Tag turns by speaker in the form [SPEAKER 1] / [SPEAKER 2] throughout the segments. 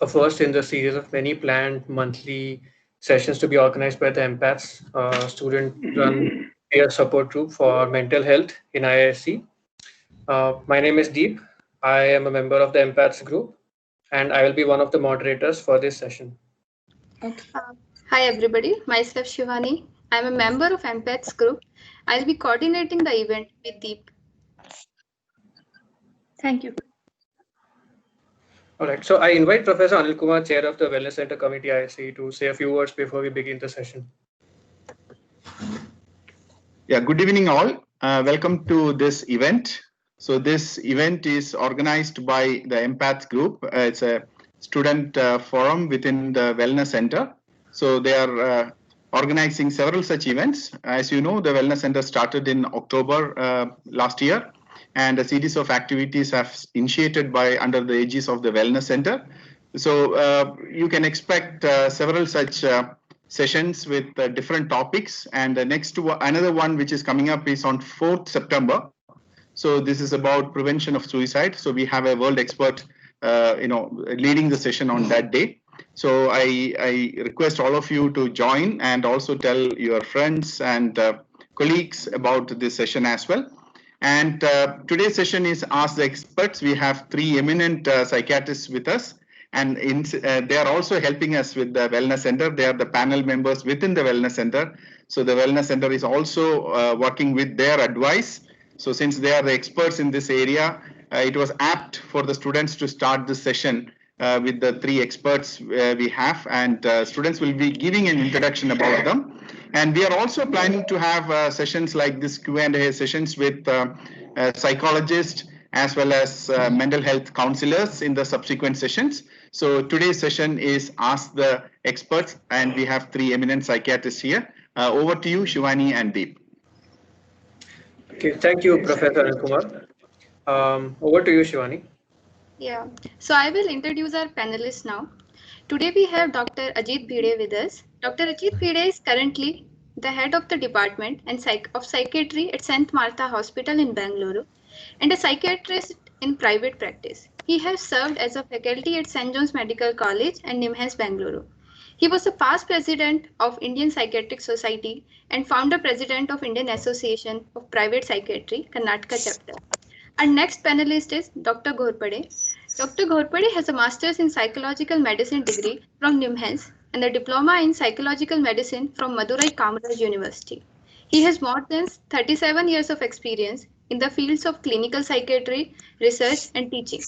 [SPEAKER 1] a first in the series of many planned monthly sessions to be organized by the Empaths, student-run peer support group for mental health in IISc. My name is Deep. I am a member of the Empaths group, and I will be one of the moderators for this session.
[SPEAKER 2] Okay. Hi everybody, myself Shivani. I'm a member of Empaths group. I'll be coordinating the event with Deep. Thank you.
[SPEAKER 1] All right, so I invite Professor Anil Kumar, Chair of the Wellness Center Committee IISc, to say a few words before we begin the session.
[SPEAKER 3] Yeah, good evening all. Welcome to this event. So this event is organized by the Empath Group. It's a student forum within the Wellness Center. So they are organizing several such events. As you know, the Wellness Center started in October last year, and a series of activities have initiated by under the aegis of the Wellness Center. So you can expect several such sessions with different topics, and the another one which is coming up is on 4th September. So this is about prevention of suicide. So we have a world expert leading the session on that day. So I request all of you to join and also tell your friends and colleagues about this session as well. And today's session is Ask the Experts. We have three eminent psychiatrists with us, and they are also helping us with the Wellness Center. They are the panel members within the Wellness Center. So the Wellness Center is also working with their advice. So since they are the experts in this area, it was apt for the students to start this session with the three experts we have, and students will be giving an introduction about them. And we are also planning to have sessions like this Q&A sessions with psychologists as well as mental health counselors in the subsequent sessions. So today's session is Ask the Experts, and we have three eminent psychiatrists here. Over to you, Shivani and Deep.
[SPEAKER 1] Okay, thank you, Professor Anil Kumar. Over to you, Shivani.
[SPEAKER 2] Yeah, so I will introduce our panelists now. Today we have Dr. Ajit Bhide with us. Dr. Ajit Bhide is currently the head of the department of psychiatry at St. Martha Hospital in Bangalore and a psychiatrist in private practice. He has served as a faculty at St. John's Medical College and NIMHANS, Bangalore. He was the past president of Indian Psychiatric Society and founder president of Indian Association of Private Psychiatry, Karnataka chapter. Our next panelist is Dr. Ghorpade. Dr. Ghorpade has a master's in psychological medicine degree from NIMHANS and a diploma in psychological medicine from Madurai Kamaraj University. He has more than 37 years of experience in the fields of clinical psychiatry, research, and teaching.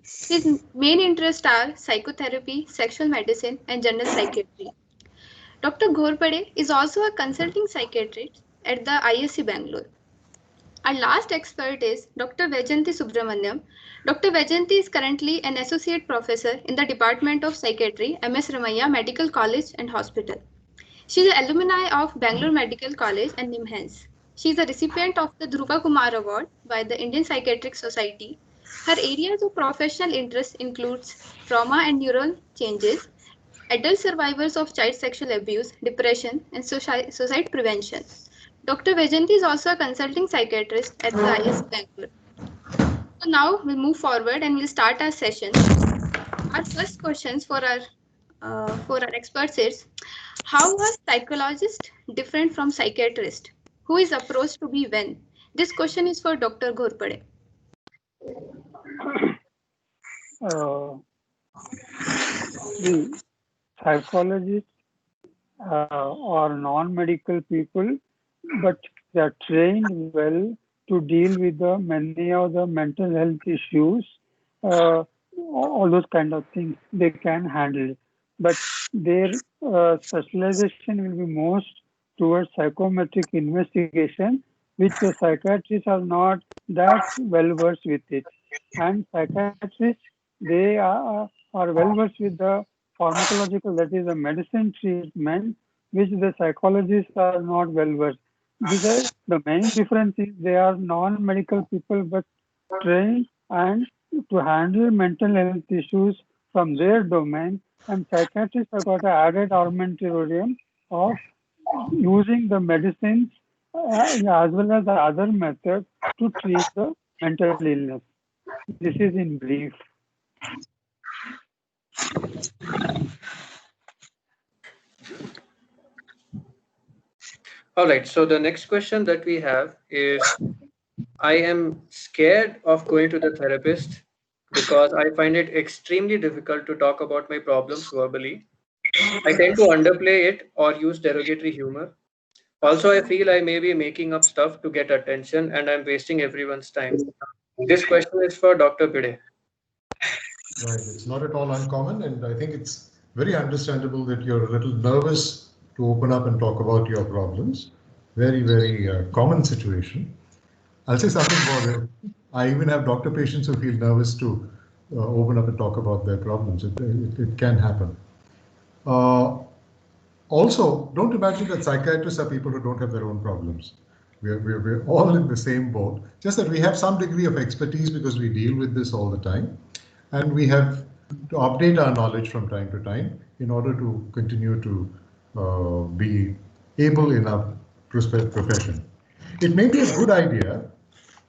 [SPEAKER 2] His main interests are psychotherapy, sexual medicine, and general psychiatry. Dr. Ghorpade is also a consulting psychiatrist at the ISC Bangalore. Our last expert is Dr. Vaijayanti Subramaniam. Dr. Vaijayanti is currently an associate professor in the Department of Psychiatry, MS Ramaiah Medical College and Hospital. She is an alumni of Bangalore Medical College and NIMHANS. She is a recipient of the Dhruva Kumar Award by the Indian Psychiatric Society. Her areas of professional interest includes trauma and neural changes, adult survivors of child sexual abuse, depression, and suicide prevention. Dr. Vaijayanti is also a consulting psychiatrist at the IS Bangalore. So now we'll move forward and we'll start our session. Our first questions for our experts is, how are psychologists different from psychiatrists? Who is approached to be when? This question is for Dr. Ghorpade.
[SPEAKER 4] The psychologists are non-medical people, but they are trained well to deal with many of the mental health issues, all those kind of things they can handle. But their specialization will be most towards psychometric investigation, which the psychiatrists are not that well versed with it. And psychiatrists, they are well versed with the pharmacological, that is the medicine treatment, which the psychologists are not well versed. The main difference is they are non-medical people but trained and to handle mental health issues from their domain, and psychiatrists have got an added armamentarium of using the medicines as well as the other methods to treat the mental illness. This is in brief.
[SPEAKER 1] All right. So the next question that we have is, I am scared of going to the therapist because I find it extremely difficult to talk about my problems verbally. I tend to underplay it or use derogatory humor. Also, I feel I may be making up stuff to get attention and I'm wasting everyone's time. This question is for Dr. Bide.
[SPEAKER 5] Right, it's not at all uncommon, and I think it's very understandable that you're a little nervous to open up and talk about your problems. Very, very common situation. I'll say something more. I even have doctor patients who feel nervous to open up and talk about their problems. It can happen. Also, don't imagine that psychiatrists are people who don't have their own problems. We're all in the same boat, just that we have some degree of expertise because we deal with this all the time. And we have to update our knowledge from time to time in order to continue to be able in our profession. It may be a good idea.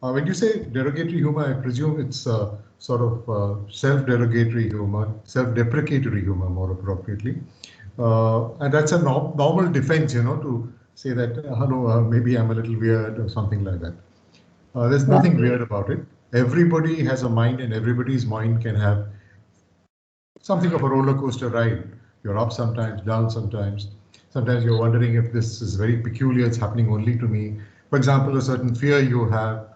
[SPEAKER 5] When you say derogatory humor, I presume it's sort of self-derogatory humor, self-deprecatory humor more appropriately. And that's a normal defense, to say that, hello, maybe I'm a little weird or something like that. There's nothing weird about it. Everybody has a mind, and everybody's mind can have something of a roller coaster ride. You're up sometimes, down sometimes. Sometimes you're wondering if this is very peculiar, it's happening only to me. For example, a certain fear you have,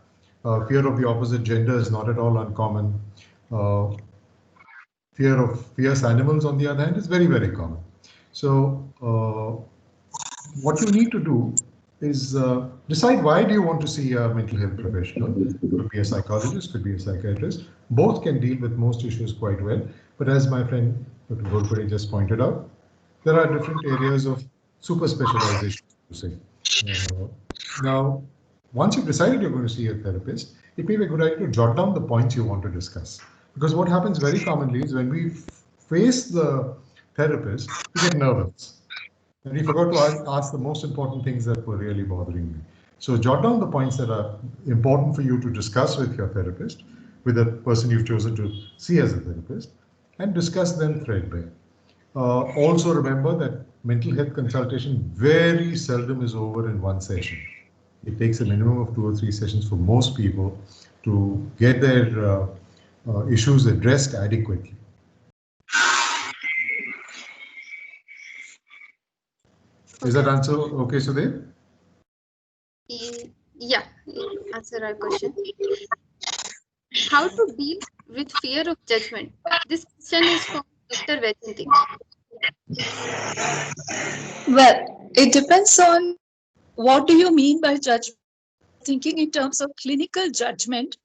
[SPEAKER 5] fear of the opposite gender is not at all uncommon. Fear of fierce animals, on the other hand, is very, very common. So what you need to do is decide, why do you want to see a mental health professional? Could be a psychologist, could be a psychiatrist. Both can deal with most issues quite well. But as my friend Dr. Golpade just pointed out, there are different areas of super specialization, to say. Now, once you've decided you're going to see a therapist, it may be a good idea to jot down the points you want to discuss. Because what happens very commonly is when we face the therapist, we get nervous. And we forgot to ask the most important things that were really bothering me. So jot down the points that are important for you to discuss with your therapist, with the person you've chosen to see as a therapist, and discuss them threadbare. Also remember that mental health consultation very seldom is over in one session. It takes a minimum of 2 or 3 sessions for most people to get their issues addressed adequately. Is that answer okay, Sudhir?
[SPEAKER 2] Yeah, answer our question. How to deal with fear of judgment? This question is from Dr. Vedanti.
[SPEAKER 6] Well, it depends on what do you mean by judgment. Thinking in terms of clinical judgment,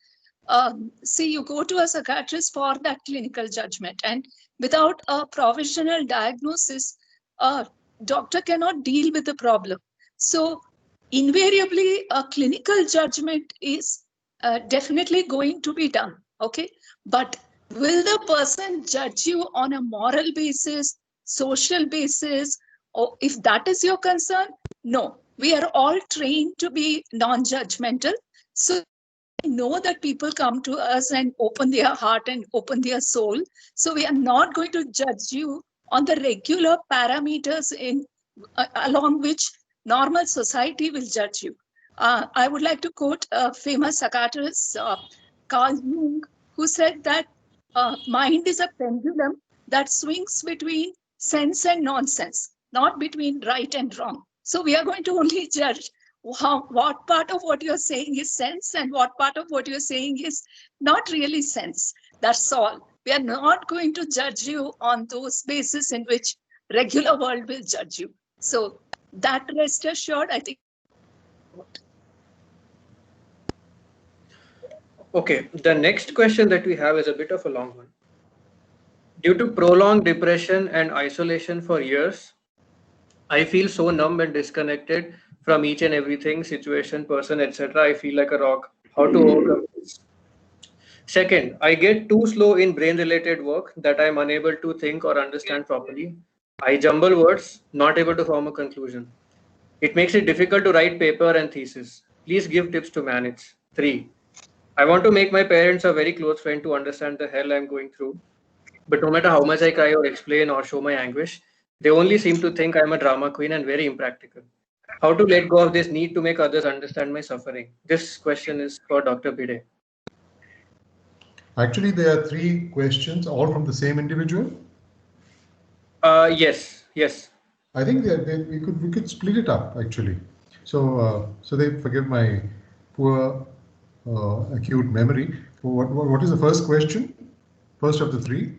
[SPEAKER 6] see, you go to a psychiatrist for that clinical judgment, and without a provisional diagnosis, a doctor cannot deal with the problem. So invariably, a clinical judgment is definitely going to be done, okay? But will the person judge you on a moral basis, social basis, or if that is your concern? No, we are all trained to be non-judgmental. So we know that people come to us and open their heart and open their soul. So we are not going to judge you on the regular parameters in along which normal society will judge you. I would like to quote a famous psychiatrist, Carl Jung, who said that mind is a pendulum that swings between sense and nonsense, not between right and wrong. So we are going to only judge what part of what you're saying is sense and what part of what you're saying is not really sense. That's all. We are not going to judge you on those bases in which regular world will judge you. So that, rest assured, I think.
[SPEAKER 1] Okay, the next question that we have is a bit of a long one. Due to prolonged depression and isolation for years, I feel so numb and disconnected from each and everything, situation, person, etc. I feel like a rock. How to overcome this? Second, I get too slow in brain-related work that I'm unable to think or understand properly. I jumble words, not able to form a conclusion. It makes it difficult to write paper and thesis. Please give tips to manage. 3. I want to make my parents a very close friend to understand the hell I'm going through. But no matter how much I cry or explain or show my anguish, they only seem to think I'm a drama queen and very impractical. How to let go of this need to make others understand my suffering? This question is for Dr. Bhide.
[SPEAKER 5] Actually, there are 3 questions, all from the same individual.
[SPEAKER 1] Yes.
[SPEAKER 5] I think we could split it up actually. So they forgive my poor acute memory. What is the first question? First of the 3.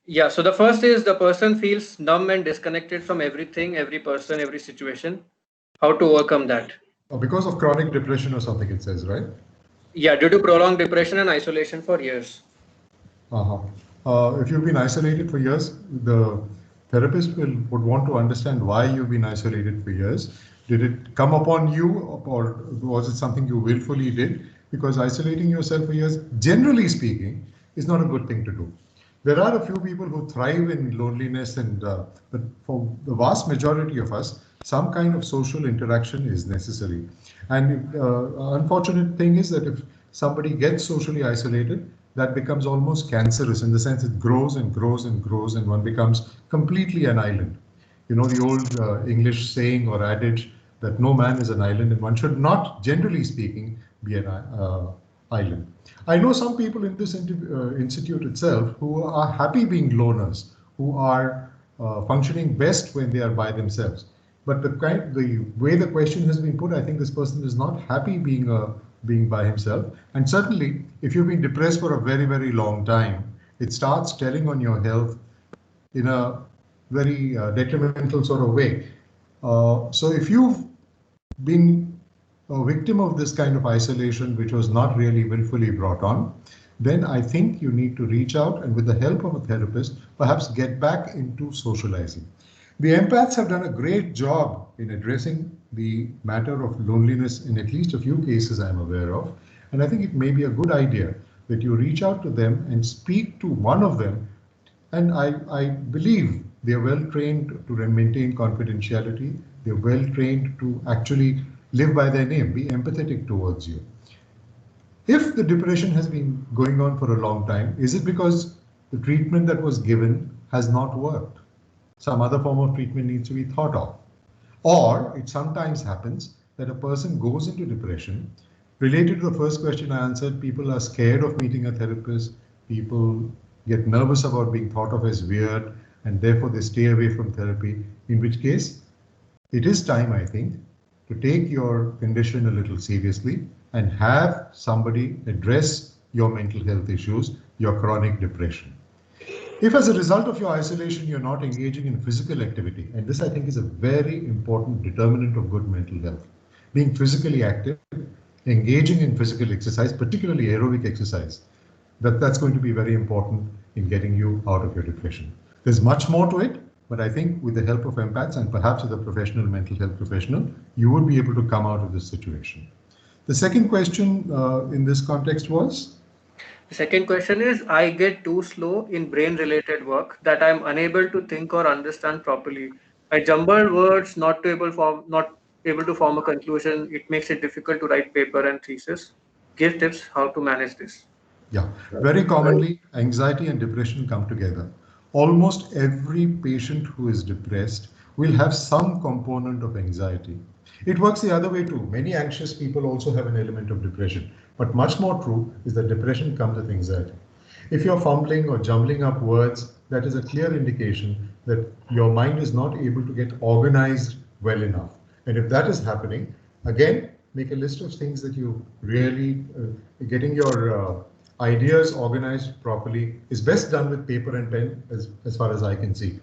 [SPEAKER 1] Yeah, so the first is the person feels numb and disconnected from everything, every person, every situation. How to overcome that?
[SPEAKER 5] Because of chronic depression or something, it says, right?
[SPEAKER 1] Yeah, due to prolonged depression and isolation for years.
[SPEAKER 5] If you've been isolated for years, the therapist would want to understand why you've been isolated for years. Did it come upon you, or was it something you willfully did? Because isolating yourself for years, generally speaking, is not a good thing to do. There are a few people who thrive in loneliness, but for the vast majority of us, some kind of social interaction is necessary. And unfortunate thing is that if somebody gets socially isolated, that becomes almost cancerous, in the sense it grows and grows and grows, and one becomes completely an island. You know, the old English saying or adage that no man is an island, and one should not, generally speaking, be an island. I know some people in this institute itself who are happy being loners, who are functioning best when they are by themselves. But the way the question has been put, I think this person is not happy being by himself. And certainly, if you've been depressed for a very, very long time, it starts telling on your health in a very detrimental sort of way. So if you've been a victim of this kind of isolation, which was not really willfully brought on, then I think you need to reach out and with the help of a therapist, perhaps get back into socializing. The empaths have done a great job in addressing the matter of loneliness in at least a few cases I'm aware of. And I think it may be a good idea that you reach out to them and speak to one of them. And I believe they are well trained to maintain confidentiality. They're well trained to actually live by their name, be empathetic towards you. If the depression has been going on for a long time, is it because the treatment that was given has not worked? Some other form of treatment needs to be thought of. Or it sometimes happens that a person goes into depression. Related to the first question I answered, people are scared of meeting a therapist. People get nervous about being thought of as weird, and therefore they stay away from therapy, in which case it is time, I think, to take your condition a little seriously and have somebody address your mental health issues, your chronic depression. If as a result of your isolation, you're not engaging in physical activity, and this I think is a very important determinant of good mental health, being physically active, engaging in physical exercise, particularly aerobic exercise, that's going to be very important in getting you out of your depression. There's much more to it, but I think with the help of empaths and perhaps with a professional mental health professional, you would be able to come out of this situation. The second question in this context was?
[SPEAKER 1] The second question is, I get too slow in brain-related work that I'm unable to think or understand properly. I jumble words, not able to form a conclusion. It makes it difficult to write paper and thesis. Give tips how to manage this.
[SPEAKER 5] Yeah, very commonly anxiety and depression come together. Almost every patient who is depressed will have some component of anxiety. It works the other way too. Many anxious people also have an element of depression. But much more true is that depression comes with anxiety. If you're fumbling or jumbling up words, that is a clear indication that your mind is not able to get organized well enough. And if that is happening, again, make a list of things that you really, getting your ideas organized properly is best done with paper and pen as far as I can see.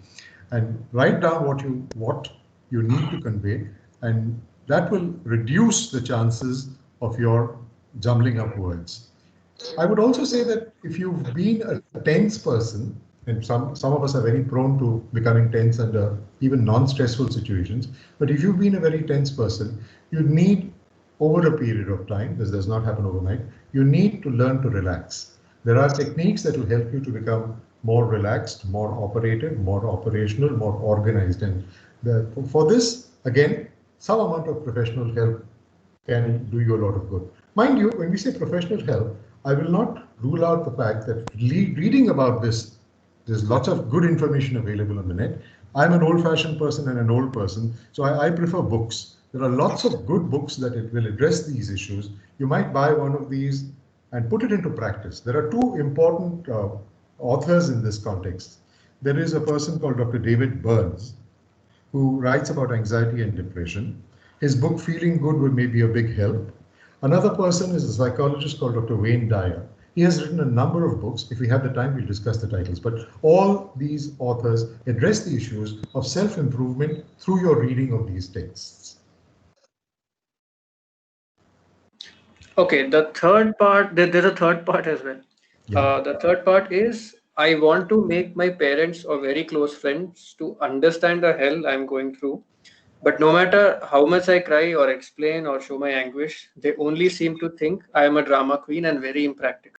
[SPEAKER 5] And write down what you need to convey, and that will reduce the chances of your jumbling up words. I would also say that if you've been a tense person, and some of us are very prone to becoming tense under even non-stressful situations, but if you've been a very tense person, you need, over a period of time, this does not happen overnight, you need to learn to relax. There are techniques that will help you to become more relaxed, more operative, more operational, more organized. And for this, again, some amount of professional help can do you a lot of good. Mind you, when we say professional help, I will not rule out the fact that reading about this, there's lots of good information available on the net. I'm an old-fashioned person and an old person, so I prefer books. There are lots of good books that it will address these issues. You might buy one of these and put it into practice. There are two important authors in this context. There is a person called Dr. David Burns, who writes about anxiety and depression. His book, Feeling Good, may be a big help. Another person is a psychologist called Dr. Wayne Dyer. He has written a number of books. If we have the time, we'll discuss the titles. But all these authors address the issues of self-improvement through your reading of these texts.
[SPEAKER 1] Okay, the third part, there's a third part as well.
[SPEAKER 5] Yeah.
[SPEAKER 1] The third part is I want to make my parents or very close friends to understand the hell I'm going through. But no matter how much I cry or explain or show my anguish, they only seem to think I am a drama queen and very impractical.